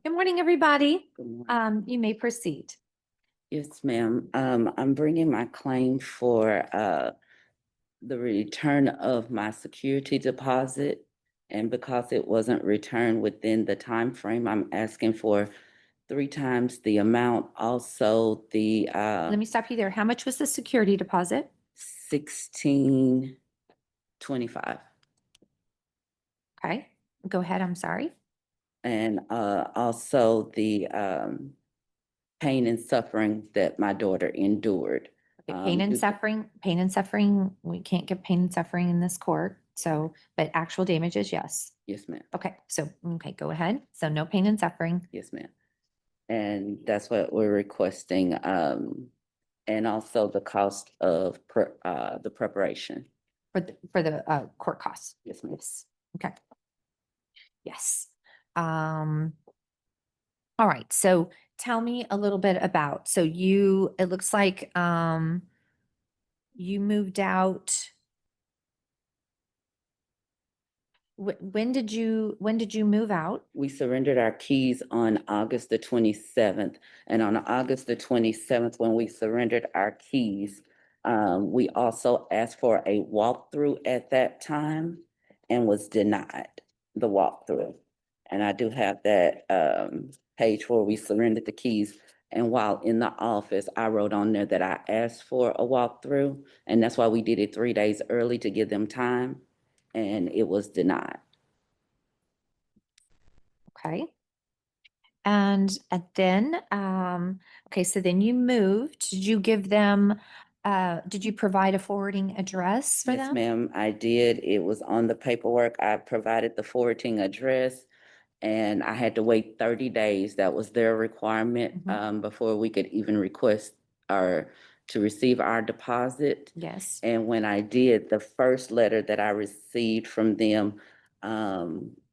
Good morning, everybody. Good morning. You may proceed. Yes, ma'am. I'm bringing my claim for the return of my security deposit. And because it wasn't returned within the time frame, I'm asking for 3 times the amount. Also, the Let me stop you there. How much was the security deposit? 1625. Okay, go ahead. I'm sorry. And also the pain and suffering that my daughter endured. Okay, pain and suffering. We can't give pain and suffering in this court. So, but actual damages, yes. Yes, ma'am. Okay, go ahead. So no pain and suffering Yes, ma'am. And that's what we're requesting. And also the cost of the preparation. for the court costs. Yes, ma'am. Yes. Okay. Yes. Um, all right. So tell me a little bit about, it looks like, you moved out. When did you move out? We surrendered our keys on August the 27th. And on August the 27th, when we surrendered our keys, we also asked for a walkthrough at that time and was denied the walkthrough. And I do have that page where we surrendered the keys. And while in the office, I wrote on there that I asked for a walkthrough. And that's why we did it 3 days early to give them time. And it was denied. Okay. And then, okay, so then you moved. Did you give them, did you provide a forwarding address for Yes, them? ma'am, I did. It was on the paperwork. I provided the forwarding address and I had to wait 30 days. That was their requirement, before we could even request or to receive our deposit. Yes. And when I did, the first letter that I received from them,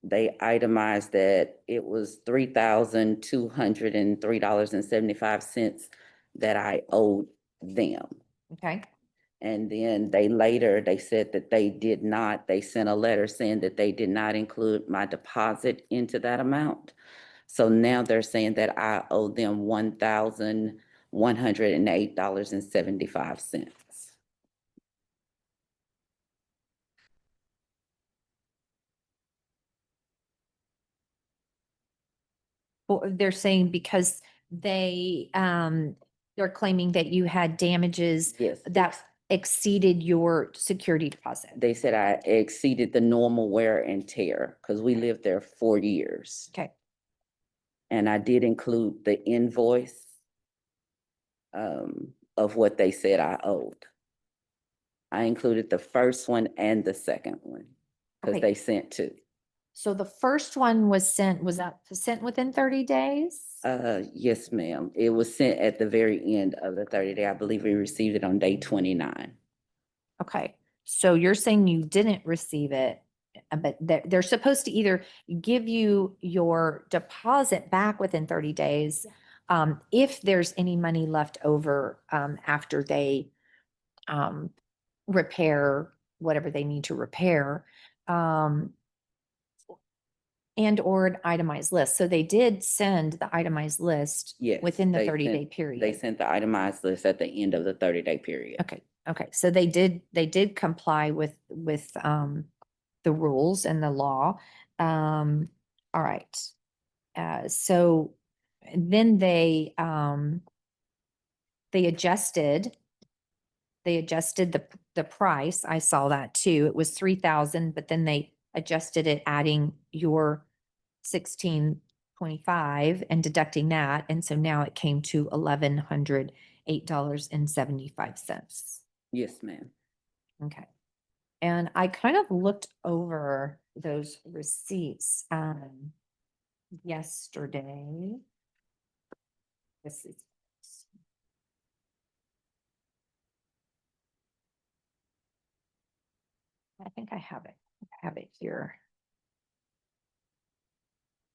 they itemized that it was $3,203.75 that I owed them. Okay. And then they said that they sent a letter saying that they did not include my deposit into that amount. So now they're saying that I owe them $1,108.75. Well, they're saying because they're claiming that you had damages Yes. that exceeded your security deposit. They said I exceeded the normal wear and tear because we lived there 4 years. Okay. And I did include the invoice of what they said I owed. I included the first one and the second one because Okay. they sent two. So the first one was that sent within 30 days? Yes, ma'am. It was sent at the very end of the 30 day. I believe we received it on day 29. Okay, so you're saying you didn't receive it, but they're supposed to either give you your deposit back within 30 days. If there's any money left over, after they, um, repair whatever they need to repair, and or an itemized list. So they did send the itemized list Yes. within the they 30-day sent- period. They sent the itemized list at the end of the 30-day period. Okay, so they did comply with the rules and the law. All right. So then they adjusted the price. I saw that too. It was 3,000, but then they adjusted it, adding your 1625 and deducting that. And so now it came to $1,108.75. Yes, ma'am. Okay. And I kind of looked over those receipts yesterday. This is I think I have it. I have it here.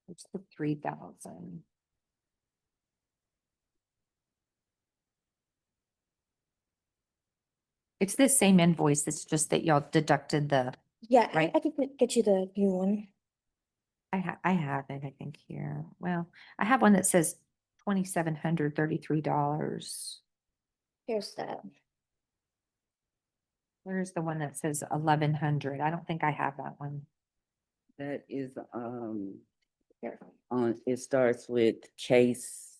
It's the 3,000. It's the same invoice. It's just that y'all deducted the, Yeah, Right. I could get you the new one. I have it, I think here. Well, I have one that says $2,733. Here's that. Where's the one that says 1,100? I don't think I have that one. That is, Here. it starts with case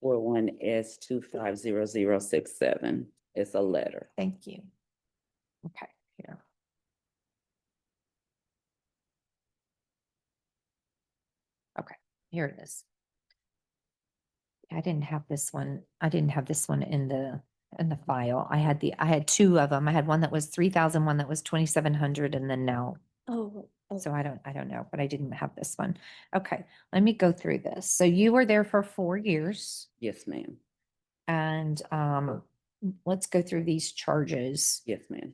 41S250067. It's a letter. Thank you. Okay, here. Okay, here it is. I didn't have this one. I didn't have this one in the file. I had two of them. I had one that was 3,000, one that was 2,700, and then now. Oh, So I don't know, but I didn't have this one. Okay, let me go through this. So you were there for 4 years Yes, ma'am. and let's go through these charges. Yes, ma'am.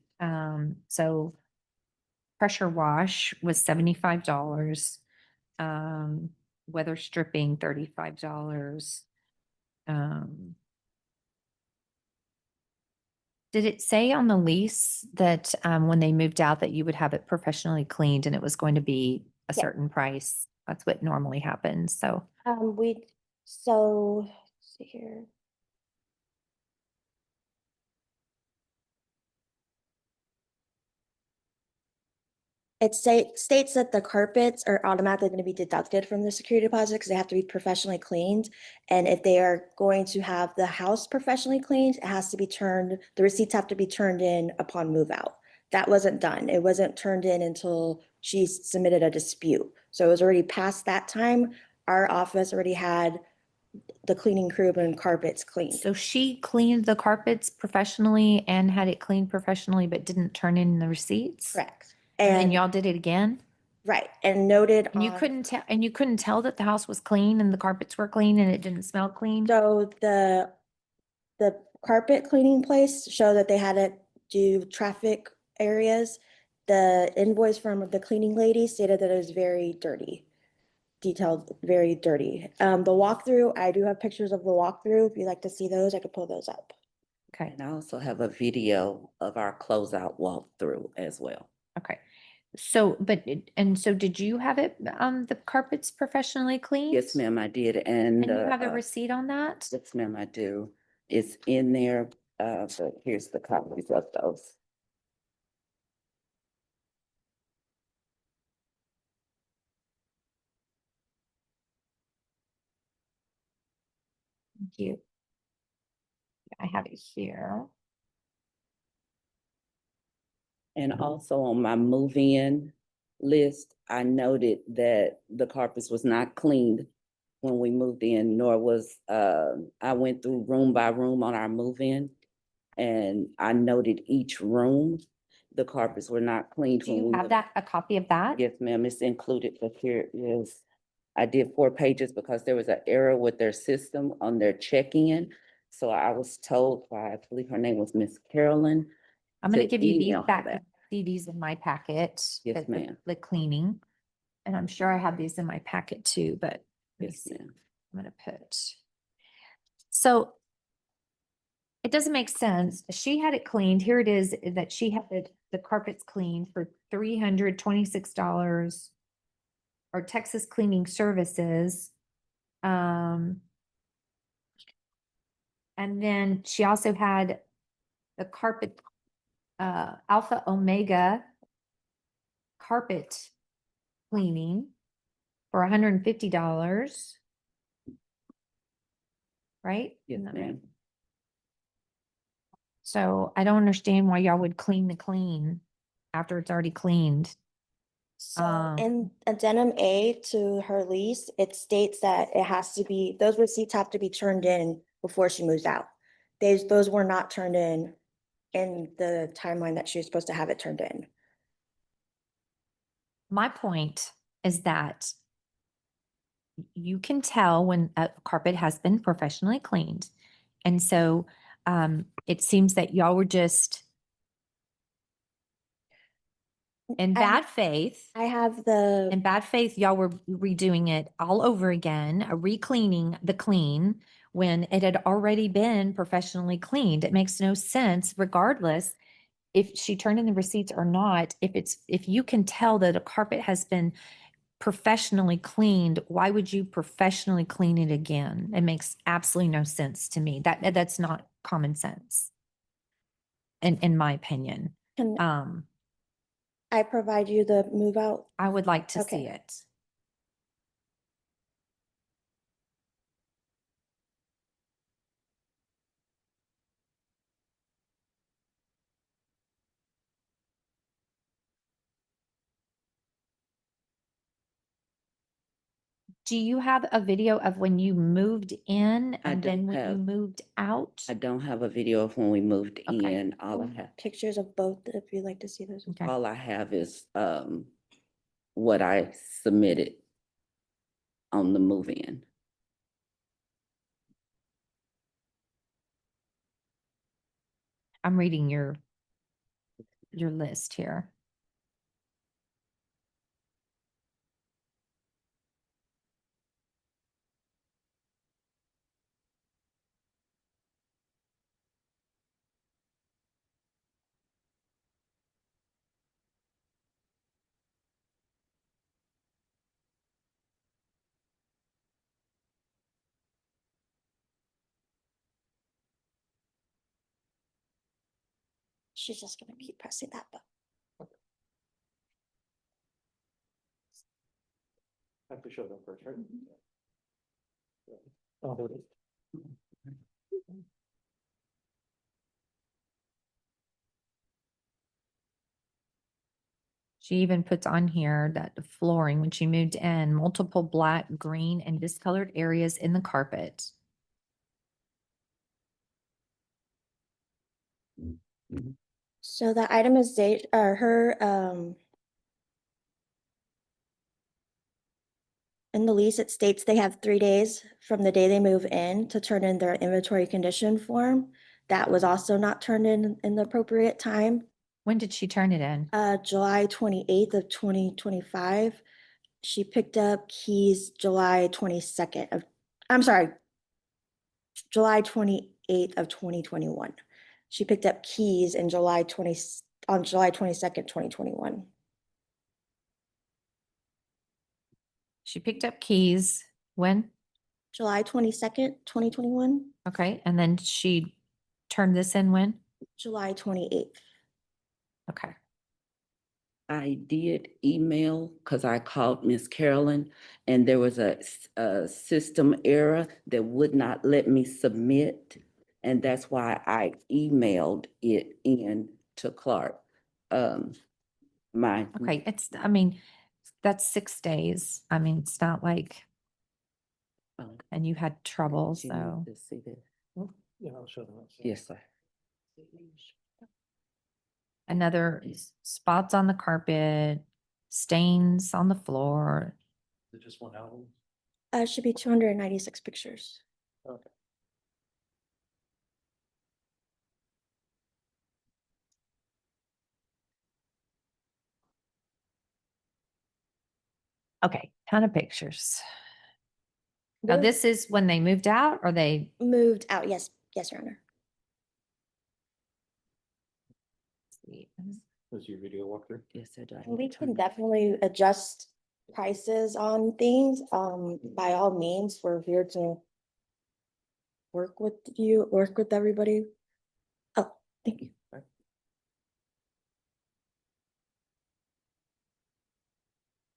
So pressure wash was $75. Weather stripping, $35. Did it say on the lease that when they moved out that you would have it professionally cleaned and it was going to be a Yeah. certain price? That's what normally happens. So, so, let's see here. It states that the carpets are automatically going to be deducted from the security deposit because they have to be professionally cleaned. And if they are going to have the house professionally cleaned, it has to be the receipts have to be turned in upon move out. That wasn't done. It wasn't turned in until she submitted a dispute. So it was already past that time. Our office already had the cleaning crew and carpets cleaned. so she cleaned the carpets professionally and had it cleaned professionally, but didn't turn in the receipts? Correct. And then y'all did it again? Right, and noted And you on- couldn't tell that the house was clean and the carpets were clean and it didn't smell clean? So the carpet cleaning place showed that they had to do traffic areas. The invoice from the cleaning lady stated that it was very dirty, detailed, very dirty. The walkthrough, I do have pictures of the walkthrough. If you'd like to see those, I could pull those up. Okay, And I also have a video of our closeout walkthrough as well. okay. So, so did you have it, the carpets professionally cleaned? Yes, ma'am, I did. And you have a receipt on that? yes, ma'am, I do. It's in there, but here's the copies of those. Thank you. I have it here. And also on my move-in list, I noted that the carpets was not cleaned when we moved in, nor was, I went through room by room on our move-in. And I noted each room, the carpets were not cleaned. Do when you we have moved. that, a copy of that? Yes, ma'am, it's included, but here it is. I did 4 pages because there was an error with their system on their check-in. So I was told by, I believe her name was Miss Carolyn. I'm gonna to give you these email back that. CDs in my packet. Yes, that- ma'am. The cleaning. And I'm sure I have these in my packet too, but let me Yes, see. ma'am. I'm gonna put. So it doesn't make sense. She had it cleaned. Here it is that she had the carpets cleaned for $326 or Texas Cleaning Services. And then she also had the carpet, Alpha Omega carpet cleaning for $150. Right? Yes, Isn't that right? ma'am. So I don't understand why y'all would clean the clean after it's already cleaned. So in addendum A to her lease, it states that it has to be, those receipts have to be turned in before she moves out. Those were not turned in the timeline that she was supposed to have it turned in. My point is that you can tell when a carpet has been professionally cleaned. And so it seems that y'all were just in bad faith. I have In bad faith, y'all were redoing it all over again, re-cleaning the clean when it had already been professionally cleaned. It makes no sense regardless if she turned in the receipts or not. If you can tell that a carpet has been professionally cleaned, why would you professionally clean it again? It makes absolutely no sense to me. That's not common sense. In my opinion. Can Um, I provide you the move out? I would like to Okay. see it. Do you have a video of when you moved in I and don't then when you have. moved out? I don't have a video of when we moved Okay. in. All I have, Pictures of both, if you'd like to see those. Okay. all I have is, what I submitted on the move-in. I'm reading your list here. She's just gonna keep pressing that button. I have to show them first, right? Oh, there it is. She even puts on here that the flooring, when she moved in, multiple black, green, and discolored areas in the carpet. So the item is date, her, in the lease, it states they have 3 days from the day they move in to turn in their inventory condition form. That was also not turned in the appropriate time. When did she turn it in? July 28th of 2025. She picked up keys July 22nd of, I'm sorry, July 28th of 2021. She picked up keys in on July 22nd, 2021. She picked up keys when? July 22nd, 2021, Okay, and then she turned this in when? July 28th. Okay. I did email, because I called Miss Carolyn, and there was a system error that would not let me submit. And that's why I emailed it in to Clark. My. Okay, I mean, that's 6 days. I mean, it's not like, Oh, and you had trouble, you so. need to see this. Yeah, I'll show them. Yes, sir. Another spots on the carpet, stains on the floor. Is it just one album? Should be 296 pictures. Okay. Okay, ton of pictures. Now, Those this is when they moved out or they, moved out, yes, yes, Your Honor. Was your video walkthrough? Yes, sir. Do I And need we to turn can it? definitely adjust prices on things. By all means, we're here to work with you, work with everybody. Oh, thank you.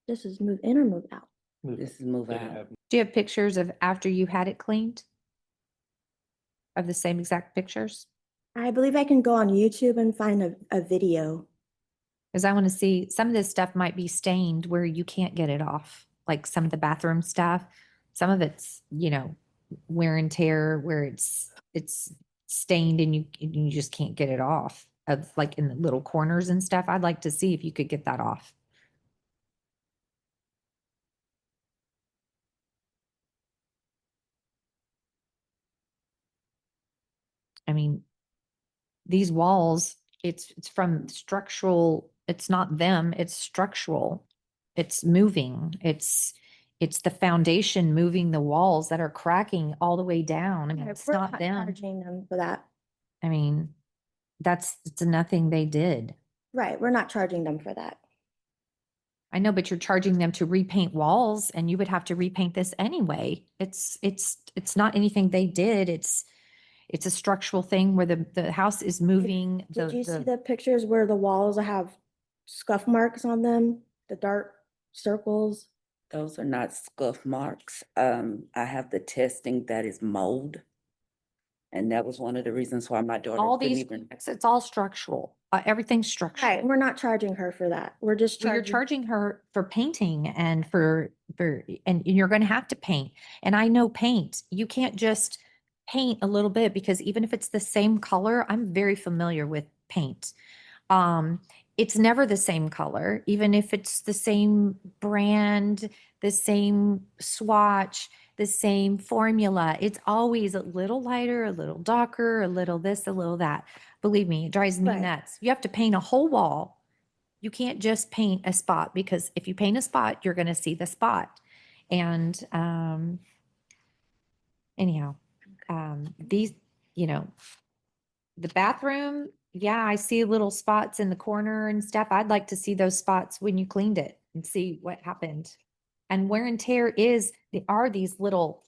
This is move in or move out? This is move They didn't out. have- do you have pictures of after you had it cleaned? Of the same exact pictures? I believe I can go on YouTube and find a video. Because I want to see, some of this stuff might be stained where you can't get it off, like some of the bathroom stuff. Some of it's, wear and tear where it's stained and you just can't get it off of like in the little corners and stuff. I'd like to see if you could get that off. I mean, these walls, it's from structural, it's not them, it's structural. It's moving. It's the foundation moving the walls that are cracking all the way down. I mean, it's We're not them. charging them for that. I mean, it's nothing they did. Right, we're not charging them for that. I know, but you're charging them to repaint walls and you would have to repaint this anyway. It's not anything they did. It's a structural thing where the house is moving. Did you see the pictures where the walls have scuff marks on them, the dark circles? Those are not scuff marks. I have the testing that is mold. And that was one of the reasons why my daughter All couldn't these, even. it's all structural. Everything's structural. Right, we're not charging her for that. We're just Well, you're charging her for painting and and you're gonna have to paint. And I know paint, you can't just paint a little bit because even if it's the same color, I'm very familiar with paint. It's never the same color, even if it's the same brand, the same swatch, the same formula. It's always a little lighter, a little darker, a little this, a little that. Believe me, it drives me Right. nuts. You have to paint a whole wall. You can't just paint a spot because if you paint a spot, you're going to see the spot. And anyhow, these, you know, the bathroom, yeah, I see little spots in the corner and stuff. I'd like to see those spots when you cleaned it and see what happened. And wear and tear are these little,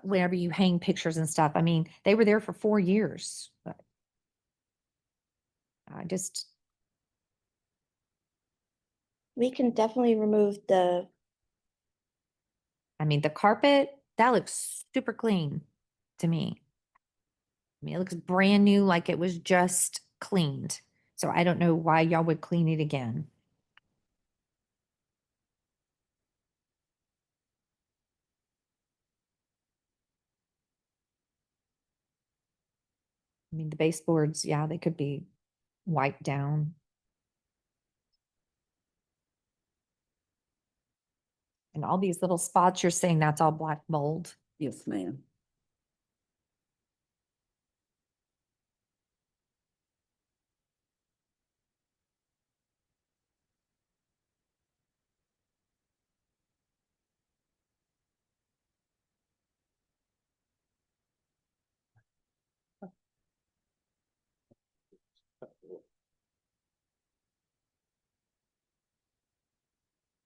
whenever you hang pictures and stuff. I mean, they were there for 4 years. But I just, We can definitely remove the, I mean, the carpet, that looks super clean to me. I mean, it looks brand new, like it was just cleaned. So I don't know why y'all would clean it again. I mean, the baseboards, yeah, they could be wiped down. And all these little spots, you're saying that's all black mold. Yes, ma'am.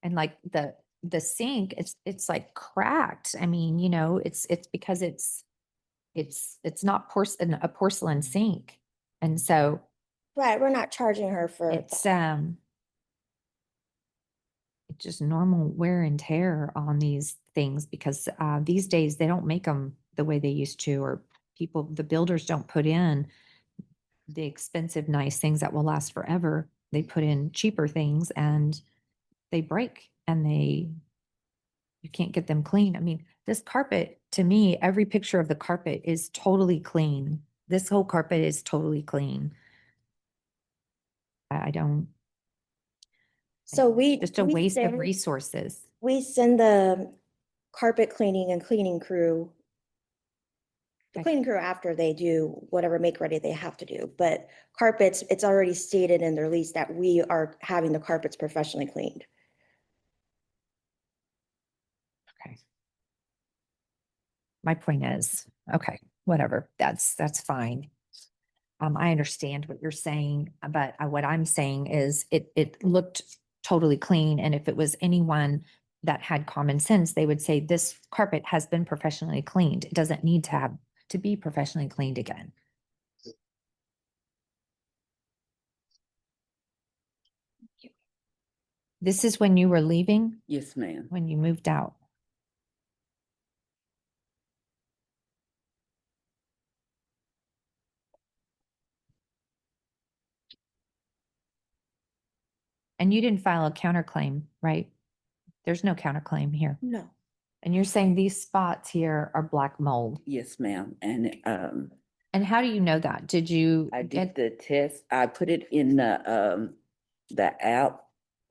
And like the sink, it's like cracked. I mean, you know, it's because it's not a porcelain sink. And so right, we're not charging her for it's that. it's just normal wear and tear on these things because these days they don't make them the way they used to, or the builders don't put in the expensive, nice things that will last forever. They put in cheaper things and they break and you can't get them clean. I mean, this carpet, to me, every picture of the carpet is totally clean. This whole carpet is totally clean. I don't, So just a waste of resources. we send the carpet cleaning and cleaning crew, the Okay. cleaning crew after they do whatever make ready they have to do. But carpets, it's already stated in their lease that we are having the carpets professionally cleaned. Okay. My point is, okay, whatever, that's fine. I understand what you're saying, but what I'm saying is it looked totally clean. And if it was anyone that had common sense, they would say this carpet has been professionally cleaned. It doesn't need to be professionally cleaned again. This is when you were leaving, Yes, ma'am. when you moved out. And you didn't file a counterclaim, right? There's no counterclaim here. No. And you're saying these spots here are black mold. Yes, ma'am. And And how do you know that? Did you I did get, the test. I put it in the app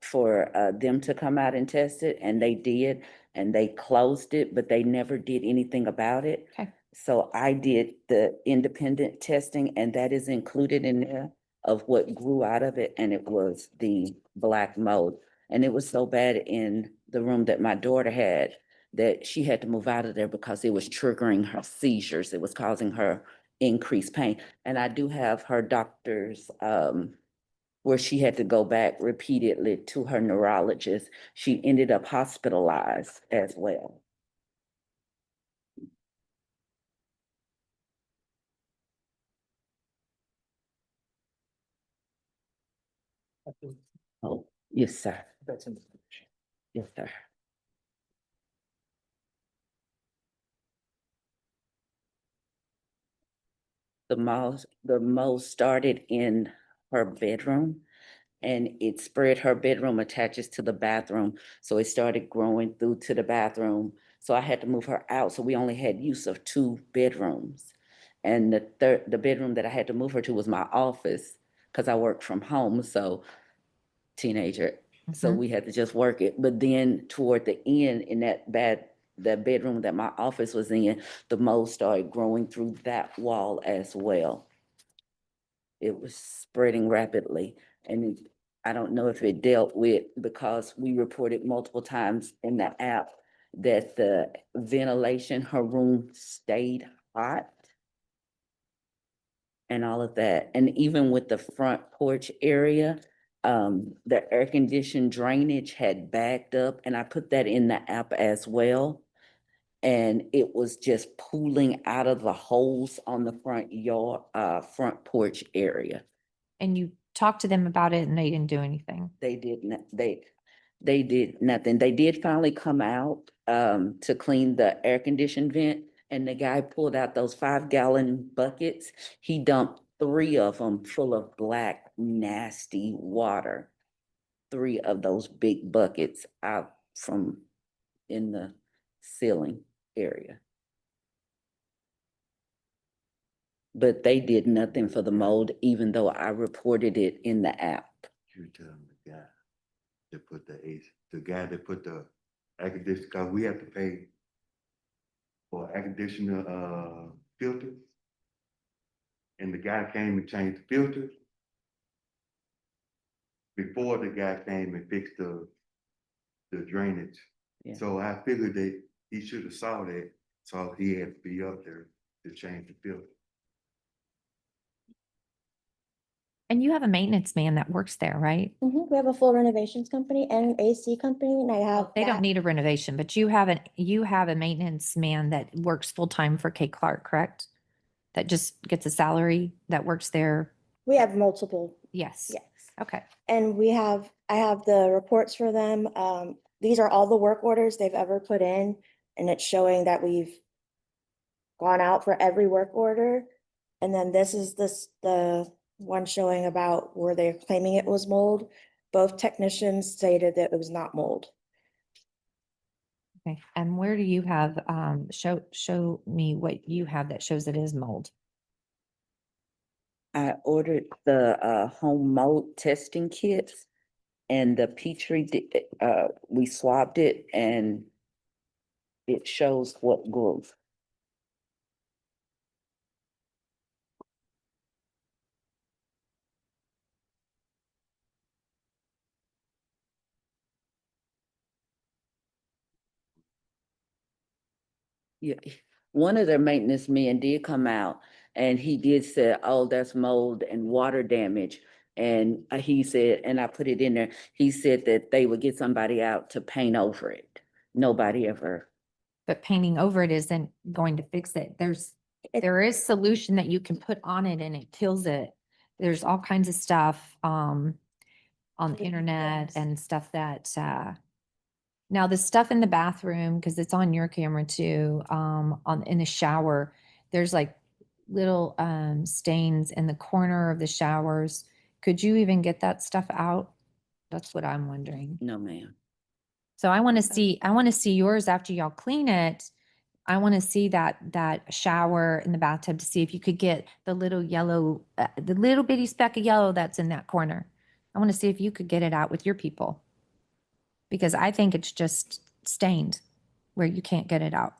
for them to come out and test it, and they did, and they closed it, but they never did anything about it. okay, So I did the independent testing, and that is included in there of what grew out of it, and it was the black mold. And it was so bad in the room that my daughter had that she had to move out of there because it was triggering her seizures. It was causing her increased pain. And I do have her doctor's where she had to go back repeatedly to her neurologist. She ended up hospitalized as well. Oh, yes, sir. That's in. Yes, sir. The mold started in her bedroom, and it spread. Her bedroom attaches to the bathroom, so it started growing through to the bathroom. So I had to move her out, so we only had use of 2 bedrooms. And the bedroom that I had to move her to was my office, because I work from home, so teenager. So Mhm. we had to just work it. But then toward the end, in that bedroom that my office was in, the mold started growing through that wall as well. It was spreading rapidly, and I don't know if it dealt with, because we reported multiple times in the app that the ventilation, her room stayed hot and all of that. And even with the front porch area, the air conditioned drainage had backed up, and I put that in the app as well. And it was just pooling out of the holes on the front porch area. And you talked to them about it and they didn't do anything. They did not, they did nothing. They did finally come out, to clean the air conditioned vent, and the guy pulled out those 5-gallon buckets. He dumped 3 of them full of black, nasty water. 3 of those big buckets out from in the ceiling area. But they did nothing for the mold, even though I reported it in the app. You tell the guy that put the AC, the guy that put the air conditioner, cause we have to pay for air conditioner, filters. And the guy came and changed the filters. Before the guy came and fixed the drainage. Yeah. So I figured that he should have saw that, so he had to be up there to change the filter. And you have a maintenance man that works there, right? We have a full renovations company and an AC company, and I have. They don't that- need a renovation, but you have a maintenance man that works full-time for K Clark, correct? That just gets a salary that works there. We have multiple, Yes. yes. Okay. And I have the reports for them. These are all the work orders they've ever put in, and it's showing that we've gone out for every work order. And then this is the one showing about where they're claiming it was mold. Both technicians stated that it was not mold. Okay. And where do you have, show me what you have that shows it is mold? I ordered the home mold testing kits, and the we swabbed it, and it shows what grew. Yeah, one of their maintenance men did come out, and he did say, oh, that's mold and water damage. And he said, and I put it in there, he said that they would get somebody out to paint over it. Nobody ever. But painting over it isn't going to fix it. There is solution that you can put on it and it kills it. There's all kinds of stuff, on the internet and stuff that, now the stuff in the bathroom, because it's on your camera too, in the shower, there's like little, stains in the corner of the showers. Could you even get that stuff out? That's what I'm wondering. No, ma'am. So I want to see yours after y'all clean it. I want to see that shower in the bathtub to see if you could get the little yellow, the little bitty speck of yellow that's in that corner. I want to see if you could get it out with your people. Because I think it's just stained where you can't get it out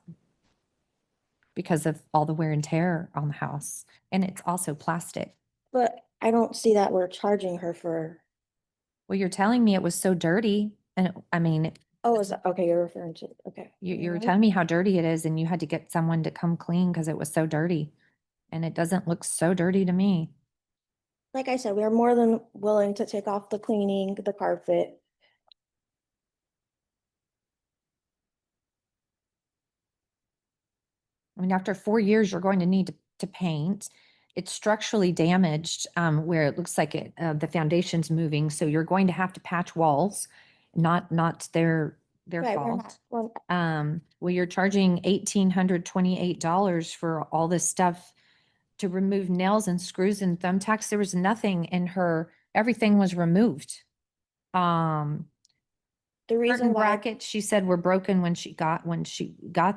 because of all the wear and tear on the house. And it's also plastic. But I don't see that we're charging her for, Well, you're telling me it was so dirty. And I mean, oh, okay, you're referring to, okay. you were Mhm. telling me how dirty it is and you had to get someone to come clean because it was so dirty. And it doesn't look so dirty to me. Like I said, we are more than willing to take off the cleaning, the carpet. I mean, after 4 years, you're going to need to paint. It's structurally damaged, where it looks like the foundation's moving, so you're going to have to patch walls, not their Right, fault. we're Well, you're charging $1,828 for all this stuff to remove nails and screws and thumbtacks. There was nothing in everything was removed. the reason Curtain why, brackets, she said were broken when she got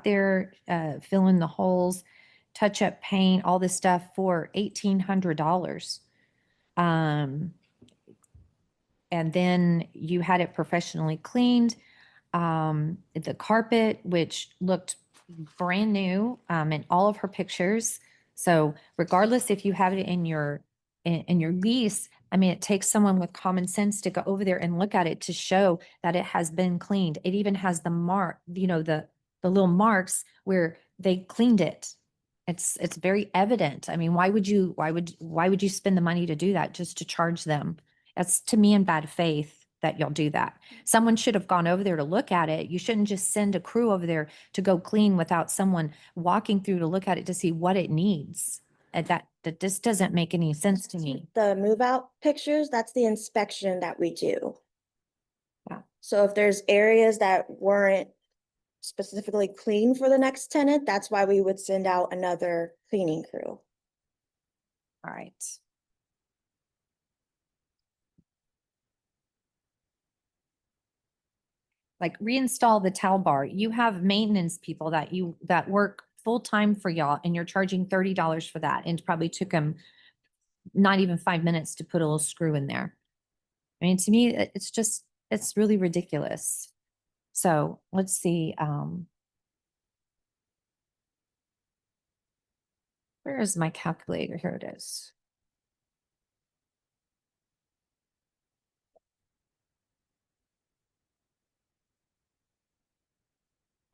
there, fill in the holes, touch up paint, all this stuff for $1,800. Um, and then you had it professionally cleaned. The carpet, which looked brand new, in all of her pictures. So regardless if you have it in your lease, I mean, it takes someone with common sense to go over there and look at it to show that it has been cleaned. It even has the mark, the little marks where they cleaned it. It's very evident. I mean, why would you spend the money to do that just to charge them? That's to me in bad faith that you'll do that. Someone should have gone over there to look at it. You shouldn't just send a crew over there to go clean without someone walking through to look at it to see what it needs. And that just doesn't make any sense to me. the move out pictures, that's the inspection that we do. Yeah. So if there's areas that weren't specifically clean for the next tenant, that's why we would send out another cleaning crew. All right. Like reinstall the towel bar. You have maintenance people that work full-time for y'all and you're charging $30 for that. And it probably took them not even 5 minutes to put a little screw in there. I mean, to me, it's really ridiculous. So let's see, where is my calculator? Here it is.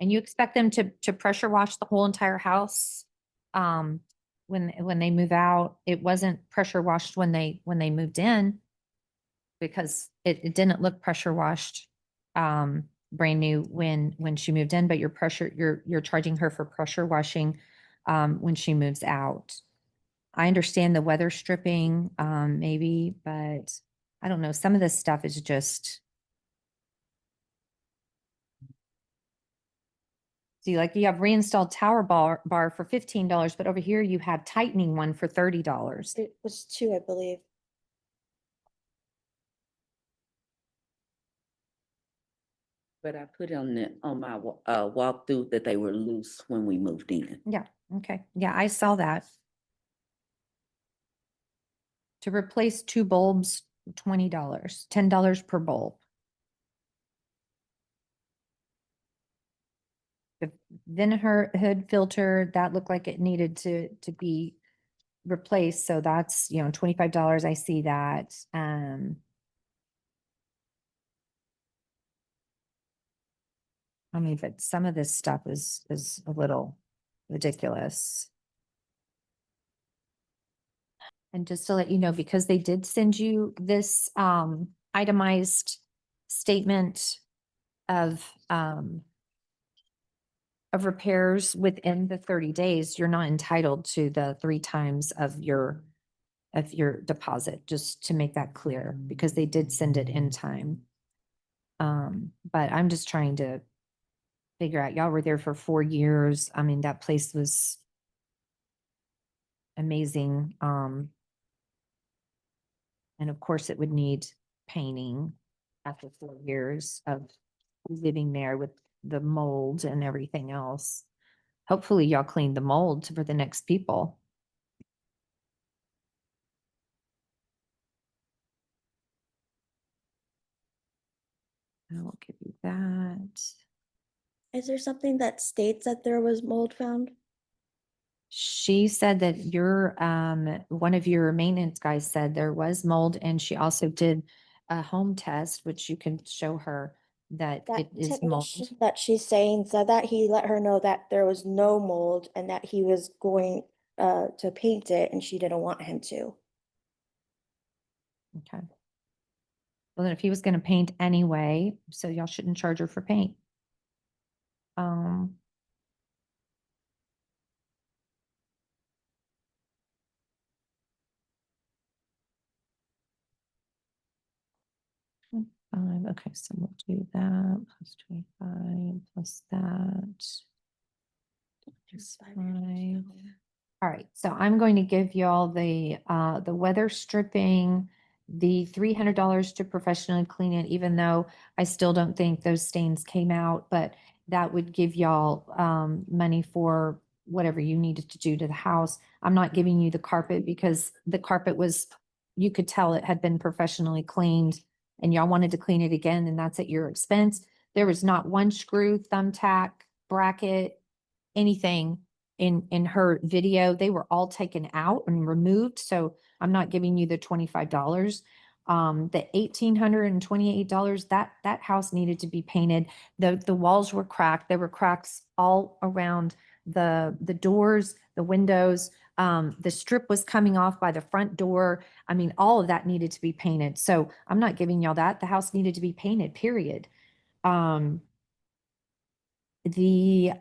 And you expect them to pressure wash the whole entire house? When they move out, it wasn't pressure washed when they moved in. Because it didn't look pressure washed, brand new when she moved in, but you're charging her for pressure washing, when she moves out. I understand the weather stripping, maybe, but I don't know. Some of this stuff is just. See, like you have reinstalled tower bar for $15, but over here you have tightening one for $30. It was two, I believe. But I put on my walkthrough that they were loose when we moved in. Yeah, okay. Yeah, I saw that. To replace two bulbs, $20, $10 per bulb. The vinegar hood filter, that looked like it needed to be replaced, so that's, $25, I see that. I mean, but some of this stuff is a little ridiculous. And just to let you know, because they did send you this itemized statement of repairs within the 30 days, you're not entitled to the 3 times of your deposit, just to make that clear, because they did send it in time. But I'm just trying to figure out, y'all were there for 4 years. I mean, that place was amazing. And of course it would need painting after 4 years of living there with the mold and everything else. Hopefully y'all cleaned the mold for the next people. I will give you that. Is there something that states that there was mold found? She said that one of your maintenance guys said there was mold, and she also did a home test, which you can show her that That it is mold. technician that she's saying said that he let her know that there was no mold and that he was going to paint it and she didn't want him to. Okay. Well, then if he was gonna paint anyway, so y'all shouldn't charge her for paint. Um. Okay, so we'll do that plus 25 plus that. Plus 5. All right, so I'm going to give y'all the weather stripping, the $300 to professionally clean it, even though I still don't think those stains came out, but that would give y'all money for whatever you needed to do to the house. I'm not giving you the carpet because the carpet was, you could tell it had been professionally cleaned and y'all wanted to clean it again, and that's at your expense. There was not one screw, thumbtack, bracket, anything in her video. They were all taken out and removed. So I'm not giving you the $25. The $1,828, that house needed to be painted. The walls were cracked. There were cracks all around the doors, the windows. The strip was coming off by the front door. I mean, all of that needed to be painted. So I'm not giving y'all that. The house needed to be painted, period. The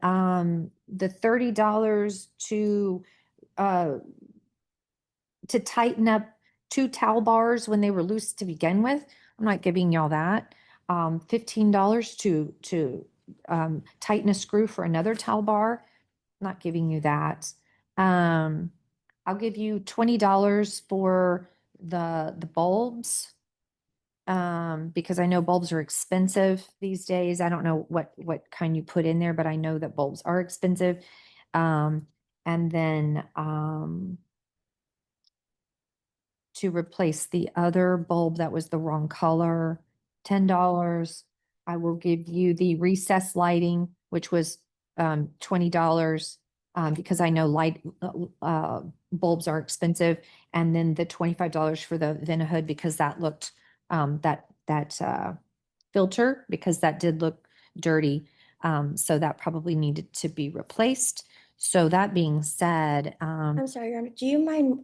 $30 to tighten up 2 towel bars when they were loose to begin with. I'm not giving y'all that. $15 to tighten a screw for another towel bar. Not giving you that. I'll give you $20 for the bulbs. Because I know bulbs are expensive these days. I don't know what kind you put in there, but I know that bulbs are expensive. And then, to replace the other bulb that was the wrong color, $10. I will give you the recessed lighting, which was, $20. Because I know bulbs are expensive. And then the $25 for the Ventahood, because that looked, that filter, because that did look dirty. So that probably needed to be replaced. So that being said, I'm sorry, Your Honor, do you mind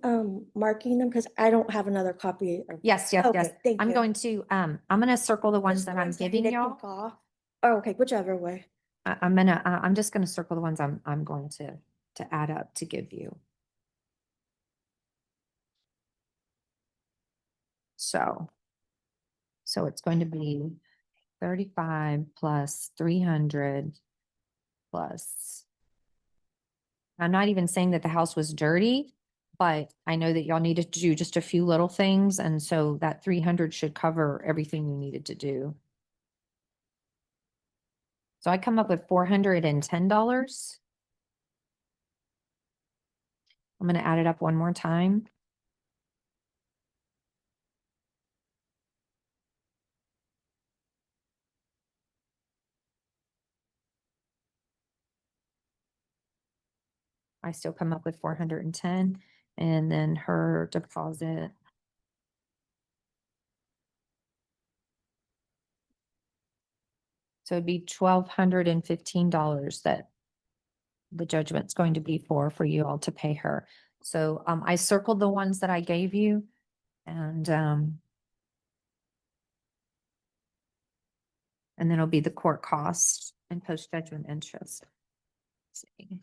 marking them? Because I don't have another copy. yes, yes, yes. Okay, thank I'm you. going to, I'm gonna circle the ones Just that the I'm ones that giving need to y'all. take off. Oh, okay, whichever way. I'm just gonna circle the ones I'm going to add up to give you. So it's going to be 35 plus 300 plus. I'm not even saying that the house was dirty, but I know that y'all needed to do just a few little things, and so that 300 should cover everything you needed to do. So I come up with $410. I'm gonna add it up one more time. I still come up with 410, and then her deposit. So it'd be $1,215 that the judgment's going to be for you all to pay her. So I circled the ones that I gave you, and then it'll be the court costs and post-judgment interest. Let's see.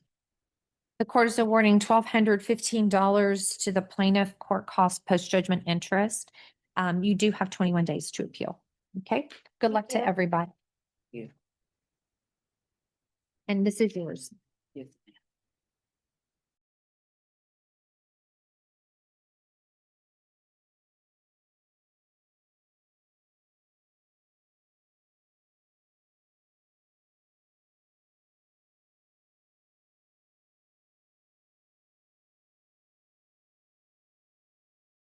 The court is awarding $1,215 to the plaintiff court cost post-judgment interest. You do have 21 days to appeal. Okay, good luck to you. everybody. And this is yours.